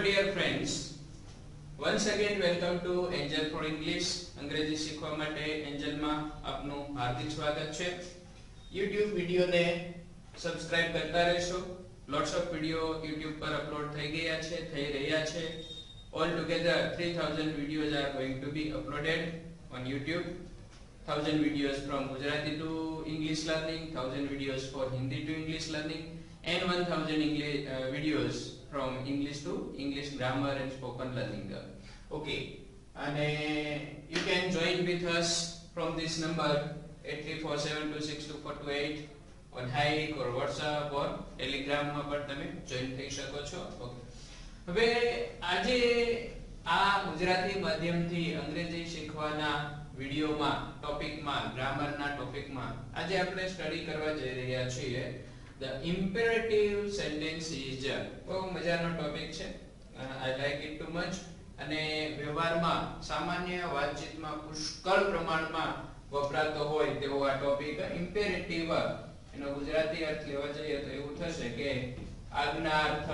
dear friends, once again welcome to Angel for English. અંગ્રેજી શીખવા માટે એન્જલ માં આપનું હાર્દિક સ્વાગત છે. YouTube વિડિયો ને સબસ્ક્રાઇબ કરતા રહેશો. Lots of video YouTube પર અપલોડ થઈ રહ્યા છે. All together 3000 videos are going to be uploaded on YouTube. 1000 videos from Gujarati to English learning, 1000 videos for Hindi to English learning, and 1000 videos from English to English grammar and spoken learning. Okay, and you can join with us from this number 8347262428 on Hike or WhatsApp or Telegram માં પણ તમે join થઈ શકો છો. Okay. હવે આજે આ ગુજરાતી માધ્યમથી અંગ્રેજી શીખવાના વિડિયોમાં ટોપિકમાં ગ્રામરના ટોપિકમાં આજે આપણે સ્ટડી કરવા જઈ રહ્યા છીએ the imperative sentences. બહુ મજાનો ટોપિક છે. I like it too much. અને વ્યવહારમાં સામાન્ય વાતચીતમાં પુષ્કળ પ્રમાણમાં વપરાતો હોય તેવો આ ટોપિક ઇમ્પેરેટિવ. એનો ગુજરાતી અર્થ લેવા જઈએ તો એવું થશે કે આજ્ઞાર્થ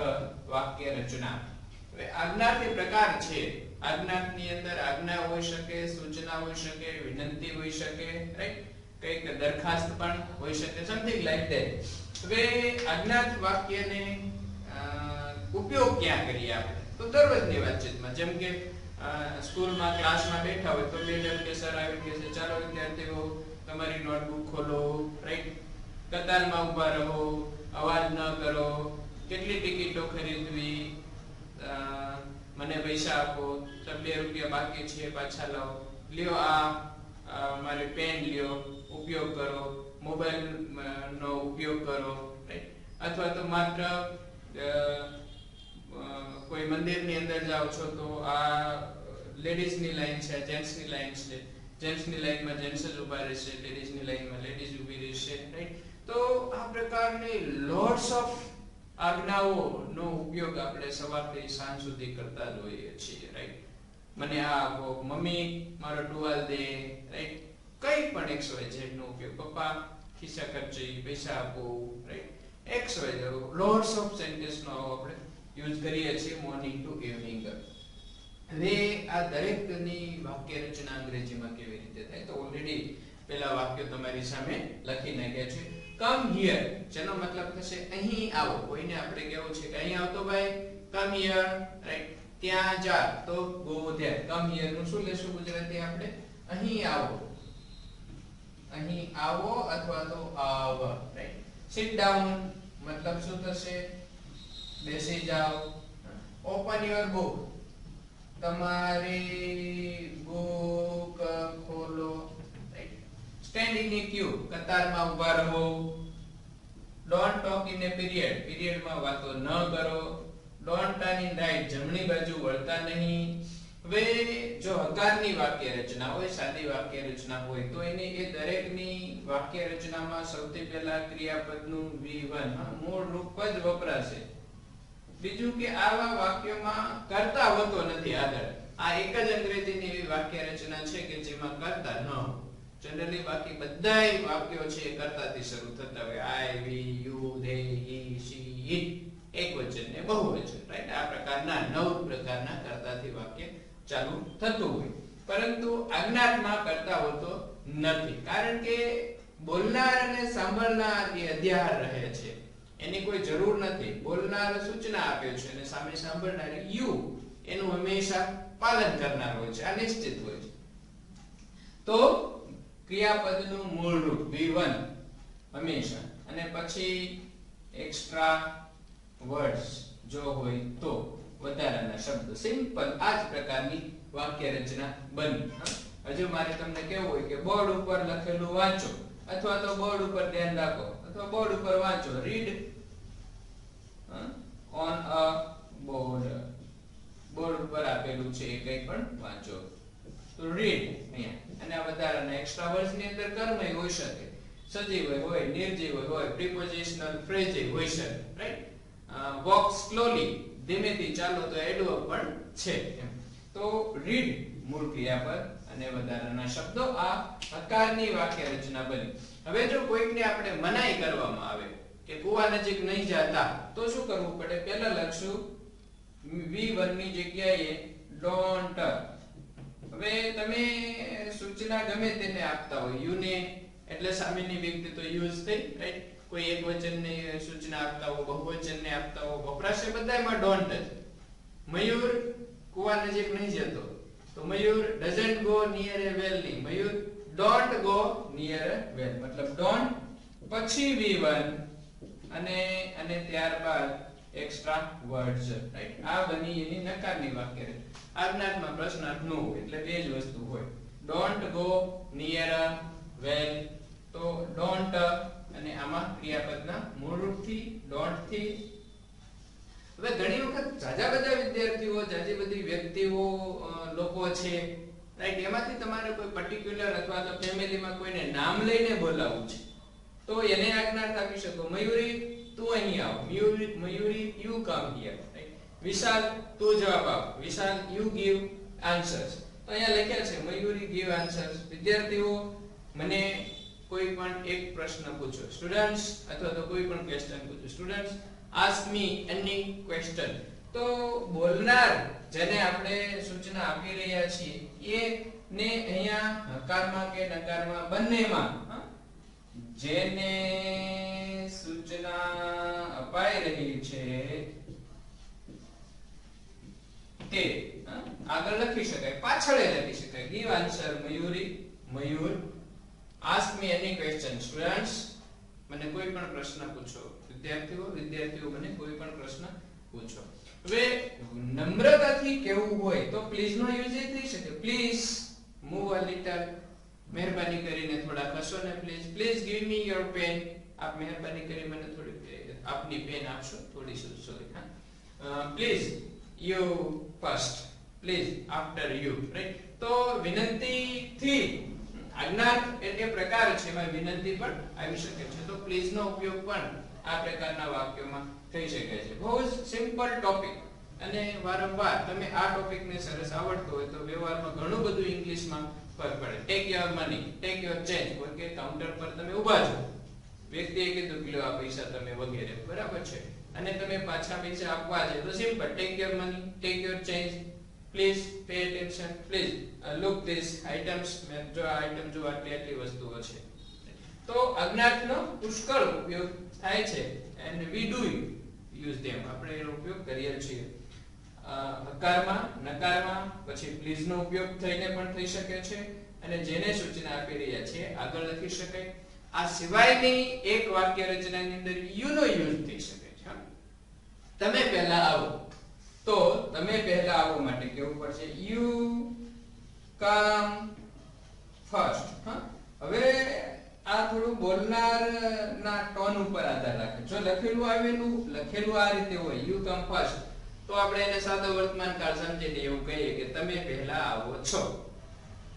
વાક્ય રચના. હવે આજ્ઞાર્થી પ્રકાર છે. આજ્ઞાની અંદર આજ્ઞા હોઈ શકે, સૂચના હોઈ શકે, વિનંતી હોઈ શકે, રાઈટ, કઈક દરખાસ્ત પણ હોઈ શકે, સમથિંગ લાઈક ધેટ. હવે આજ્ઞાર્થ વાક્યને ઉપયોગ ક્યાં કરીએ આપણે? તો દરરોજની વાતચીતમાં, જેમ કે સ્કૂલમાં ક્લાસમાં બેઠા હોય તો મેડમ કે સર આવી કે છે, ચાલો વિદ્યાર્થીઓ તમારી નોટબુક ખોલો, રાઈટ, કતારમાં ઊભા રહો, અવાજ ન કરો, કેટલી ટિકિટો ખરીદવી, મને પૈસા આપો, 2 રૂપિયા બાકી છે પાછા લાવો, લ્યો આ મારી પેન લ્યો, ઉપયોગ કરો, મોબાઈલ નો ઉપયોગ કરો, રાઈટ. અથવા તો માત્ર કોઈ મંદિરની અંદર જાઓ છો તો આ લેડીઝ ની લાઈન છે, જેન્ટ્સ ની લાઈન છે, જેન્ટ્સ ની લાઈનમાં જેન્ટ્સ જ ઊભા રહેશે, લેડીઝ ની લાઈનમાં લેડીઝ ઊભી રહેશે, રાઈટ. તો આ પ્રકારની લોટ્સ ઓફ આજ્ઞાઓનો ઉપયોગ આપણે સવારથી સાંજ સુધી કરતા જ હોઈએ છીએ, રાઈટ. મને આ આપો, મમ્મી મારો ટુવાલ દે, રાઈટ. કઈ પણ XYZ નો ઉપયોગ, પપ્પા ખિસ્સા ખર્ચી, પૈસા આપો, right. XYZ lots of sentence નો આપણે યુઝ કરીએ છીએ મોર્નિંગ ટુ ઇવનિંગ. હવે આ દરેકની વાક્ય રચના અંગ્રેજીમાં કેવી રીતે થાય? તો ઓલરેડી પેલા વાક્ય તમારી સામે લખી નાખ્યા છે. કમ હિયર, જેનો મતલબ થશે અહીં આવો. કોઈને આપણે કેવું છે કે અહીં આવતો ભાઈ, કમ હિયર, રાઈટ. ત્યાં જા તો ગો ધેર. કમ હિયર નું શું લેશું ગુજરાતી આપણે? અહીં આવો, અહીં આવો અથવા તો આવ, રાઈટ. સિટ ડાઉન મતલબ શું થશે? બેસી જાઓ. ઓપન યોર બુક, તમારી બુક ખોલો, right. Stand in a queue, કતારમાં ઊભા રહો. Don't talk in a period, પીરિયડમાં વાતો ન કરો. ડોન્ટ ટર્ન ઇન રાઈટ, જમણી બાજુ વળતા નહીં. હવે જો હકારની વાક્ય રચના હોય, સાદી વાક્ય રચના હોય તો એને એ દરેકની વાક્ય રચનામાં સૌથી પહેલા ક્રિયાપદનું V1 મૂળ રૂપ જ વપરાશે. બીજું કે આવા વાક્યોમાં કર્તા હોતો નથી આગળ. આ એક જ અંગ્રેજીની એવી વાક્ય રચના છે કે જેમાં કર્તા ન હોય. જનરલી બાકી બધાય વાક્યો છે કર્તાથી શરૂ થતા હોય. I, we, you, they, he, she, it, એકવચન ને બહુવચન, રાઈટ. આ પ્રકારના 9 પ્રકારના કર્તાથી વાક્ય ચાલુ થતું હોય. પરંતુ આજ્ઞાર્થમાં કર્તા હોતો નથી, કારણ કે બોલનાર અને સાંભળનાર એ અધ્યાહાર રહે છે. એની કોઈ જરૂર નથી. બોલનાર સૂચના આપ્યો છે અને સામે સાંભળનાર યુ એનું હંમેશા પાલન કરનાર હોય છે. આ નિશ્ચિત હોય છે. તો ક્રિયાપદનું મૂળ રૂપ V1 હંમેશા, અને પછી એક્સ્ટ્રા વર્ડ્સ જો હોય તો વધારાના શબ્દો. સિમ્પલ આ જ પ્રકારની વાક્ય રચના બની. હજુ મારે તમને કેવું હોય કે બોર્ડ ઉપર લખેલું વાંચો, અથવા તો બોર્ડ ઉપર ધ્યાન રાખો, અથવા બોર્ડ ઉપર વાંચો. Read on a board, board ઉપર આપેલું છે એ કંઈ પણ વાંચો. તો રીડ અહીંયા. અને આ વધારાના એક્સ્ટ્રા વર્ડ્સ ની અંદર કર્મય હોઈ શકે, સજીવ હોય, નિર્જીવ હોય, પ્રિપોઝિશનલ ફ્રેઝ હોઈ શકે, રાઈટ. વોક સ્લોલી, ધીમેથી ચાલો તો એડવર્બ પણ છે. તો રીડ મૂળ ક્રિયાપદ અને વધારાના શબ્દો આ હકારની વાક્ય રચના બની. હવે જો કોઈકને આપણે મનાઈ કરવામાં આવે કે કુવા નજીક નહીં જતા તો શું કરવું પડે? પહેલા લખશું V1 ની જગ્યાએ don't. હવે તમે સૂચના ગમે તેને આપતા હોય યુ ને એટલે સામેની વ્યક્તિ તો યુઝ થઈ, રાઈટ? કોઈ એક વચનની સૂચના આપતા હો, બહુવચનને આપતા હો, વપરાશે બધામાં don't જ. મયુર કુવા નજીક નહીં જતો, તો મયુર doesn't go near a well ની, મયુર don't go near a well, મતલબ don't પછી V1 અને ત્યારબાદ એક્સ્ટ્રા વર્ડ્સ, રાઈટ? આ બની એની નકારની વાક્ય રચના. આજ્ઞાર્થમાં પ્રશ્નાર્થ નો હોય એટલે બે જ વસ્તુ હોય. don't go near a well, તો don't અને આમાં ક્રિયાપદના મૂળરૂપથી don't થી. હવે ઘણી વખત જાજા બધા વિદ્યાર્થીઓ, જાજી બધી વ્યક્તિઓ, લોકો છે, રાઈટ? એમાંથી તમારે કોઈ પર્ટિક્યુલર અથવા તો ફેમિલીમાં કોઈને નામ લઈને બોલાવવું છે, તો એને આજ્ઞાર્થ આપી શકો. મયુરી તું અહીં આવ, Mayuri you come here, right? Vishal તું જવાબ આપ, વિશાલ યુ ગીવ આન્સર્સ. તો અહીંયા લખ્યા છે મયુરી ગીવ આન્સર્સ. વિદ્યાર્થીઓ મને કોઈ પણ એક પ્રશ્ન પૂછો, સ્ટુડન્ટ્સ, અથવા તો કોઈ પણ ક્વેશ્ચન પૂછો, students ask me any question. તો બોલનાર જેને આપણે સૂચના આપી રહ્યા છીએ એ ને અહીંયા હકારમાં કે નકારમાં બંનેમાં જેને સૂચના અપાઈ રહી છે તે આગળ લખી શકાય, પાછળ લખી શકાય. give answer મયુરી, મયુર. ask me any question, students, મને કોઈ પણ પ્રશ્ન પૂછો. વિદ્યાર્થીઓ મને કોઈ પણ પ્રશ્ન પૂછો. હવે નમ્રતાથી કહેવું હોય તો પ્લીઝ નો યુઝ થઈ શકે. પ્લીઝ મૂવ અ લિટલ, મહેરબાની કરીને થોડા ખસો ને please. Please give me your pen, આપ મહેરબાની કરી મને થોડી આપની પેન આપશો, થોડી sorry. Please you first, please after you, right? તો વિનંતી થી આજ્ઞાર્થ એટલે પ્રકાર છે, એમાં વિનંતી પણ આવી શકે છે. તો પ્લીઝ નો ઉપયોગ પણ આ પ્રકારના વાક્યોમાં થઈ શકે છે. બહુ જ સિમ્પલ ટોપિક, અને વારંવાર તમે આ ટોપિકને સરસ આવડતો હોય તો વ્યવહારમાં ઘણું બધું ઇંગ્લિશમાં ફરક પડે. Take your money, take your change, કોઈ કે કાઉન્ટર પર તમે ઊભા છો, વ્યક્તિએ કીધું કે લો આ પૈસા તમે, વગેરે, બરાબર છે, અને તમે પાછા પૈસા આપવા છે તો simple take your money, take your change, please pay attention, please look this items. જો આ આઇટમ જો આટલી વસ્તુઓ છે. તો આજ્ઞાર્થનો પુષ્કળ ઉપયોગ થાય છે, and we do use them, આપણે એનો ઉપયોગ કરીએ છીએ. હકારમાં, નકારમાં, પછી પ્લીઝ નો ઉપયોગ થઈને પણ થઈ શકે છે, અને જેને સૂચના આપી રહ્યા છે આગળ લખી શકાય. આ સિવાયની એક વાક્ય રચનાની અંદર યુ નો યુઝ થઈ શકે છે. તમે પહેલા આવો, તો તમે પહેલા આવો માટે કેવું પડશે યુ કમ ફર્સ્ટ. હવે આ થોડું બોલનારના ટોન ઉપર આધાર રાખે. જો લખેલું આ રીતે હોય યુ કમ ફર્સ્ટ, તો આપણે એને સાદો વર્તમાન કાળ સમજીને એવું કહીએ કે તમે પહેલા આવો છો,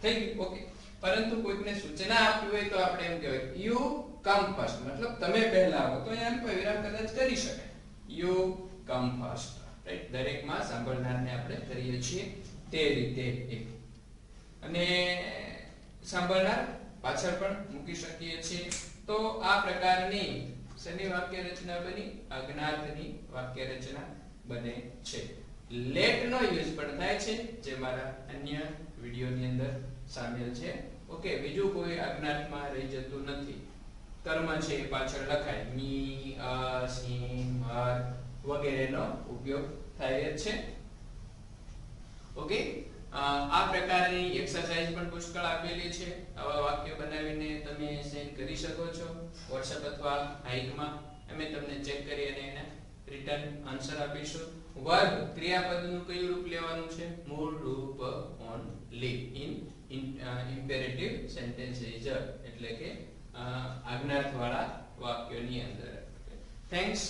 થઈ ગયું, ઓકે. પરંતુ કોઈકને સૂચના આપવી હોય તો આપણે એમ કહેવાય યુ કમ ફર્સ્ટ, મતલબ તમે પહેલા આવો. તો એમ કોઈ વિરામ કદાચ કરી શકાય, યુ કમ ફર્સ્ટ, રાઈટ? દરેકમાં સાંભળનારને આપણે કરીએ છીએ તે રીતે એક, અને સાંભળનાર પાછળ પણ મૂકી શકીએ છીએ. તો આ પ્રકારની શેની વાક્ય રચના બની? આજ્ઞાર્થની વાક્ય રચના બને છે. લેટ નો યુઝ પણ થાય છે, જે મારા અન્ય વિડિયોની અંદર શામેલ છે, ઓકે. બીજું કોઈ આજ્ઞાર્થમાં રહી જતું નથી. કર્મ છે એ પાછળ લખાય, મી, અસ, હિમ, હર વગેરેનો ઉપયોગ થાય છે, ઓકે. આ પ્રકારની એક્સરસાઇઝ પણ પુષ્કળ આપેલી છે. આવા વાક્યો બનાવીને તમે સેન્ડ કરી શકો છો WhatsApp અથવા હાઇકમાં. અમે તમને ચેક કરી અને એને રિટર્ન આન્સર આપીશું. વર્બ ક્રિયાપદનું કયું રૂપ લેવાનું છે? મૂળ રૂપ ઓનલી ઇન ઇમ્પેરેટિવ સેન્ટેન્સીસ, એટલે કે આજ્ઞાર્થ વાળા વાક્યોની અંદર. થેન્ક્સ.